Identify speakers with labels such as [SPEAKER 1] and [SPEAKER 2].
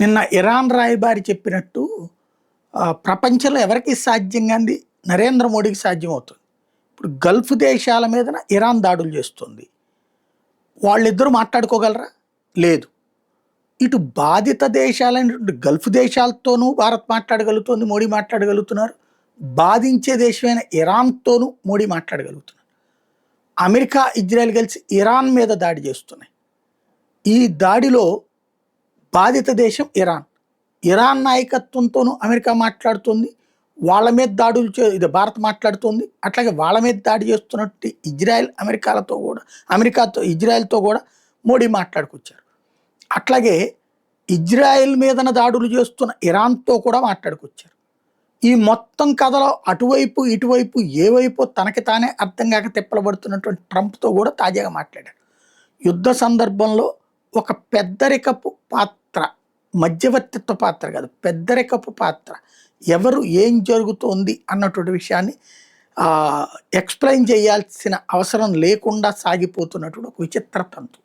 [SPEAKER 1] నిన్న ఇరాన్ రాయబారి చెప్పినట్టు ప్రపంచంలో ఎవరికి సాధ్యం కాంది నరేంద్ర మోడీకి సాధ్యమవుతుంది. ఇప్పుడు గల్ఫ్ దేశాల మీదన ఇరాన్ దాడులు చేస్తుంది. వాళ్ళిద్దరూ మాట్లాడుకోగలరా? లేదు. ఇటు బాధిత దేశాలైనటువంటి గల్ఫ్ దేశాలతోనూ భారత్ మాట్లాడగలుగుతుంది, మోడీ మాట్లాడగలుగుతున్నారు. బాధించే దేశమైన ఇరాన్తోనూ మోడీ మాట్లాడగలుగుతున్నారు. అమెరికా, ఇజ్రాయెల్ కలిసి ఇరాన్ మీద దాడి చేస్తున్నాయి. ఈ దాడిలో బాధిత దేశం ఇరాన్. ఇరాన్ నాయకత్వంతోనూ అమెరికా మాట్లాడుతుంది. వాళ్ళ మీద దాడులు ఇది భారత్ మాట్లాడుతుంది. అట్లాగే వాళ్ళ మీద దాడి చేస్తున్నట్టు ఇజ్రాయెల్ అమెరికాతో ఇజ్రాయెల్తో కూడా మోడీ మాట్లాడుకొచ్చారు. అట్లాగే ఇజ్రాయెల్ మీదన దాడులు చేస్తున్న ఇరాన్తో కూడా మాట్లాడుకొచ్చారు. ఈ మొత్తం కథలో అటువైపు ఇటువైపు ఏ వైపు తనకి తానే అర్థం కాక తిప్పలబడుతున్నటువంటి ట్రంప్తో కూడా తాజాగా మాట్లాడారు. యుద్ధ సందర్భంలో ఒక పెద్దరికపు పాత్ర, మధ్యవర్తిత్వ పాత్ర కాదు, పెద్దరికపు పాత్ర, ఎవరు ఏం జరుగుతోంది అన్నటువంటి విషయాన్ని ఎక్స్ప్లెయిన్ చేయాల్సిన అవసరం లేకుండా సాగిపోతున్నటువంటి ఒక విచిత్ర తంతు.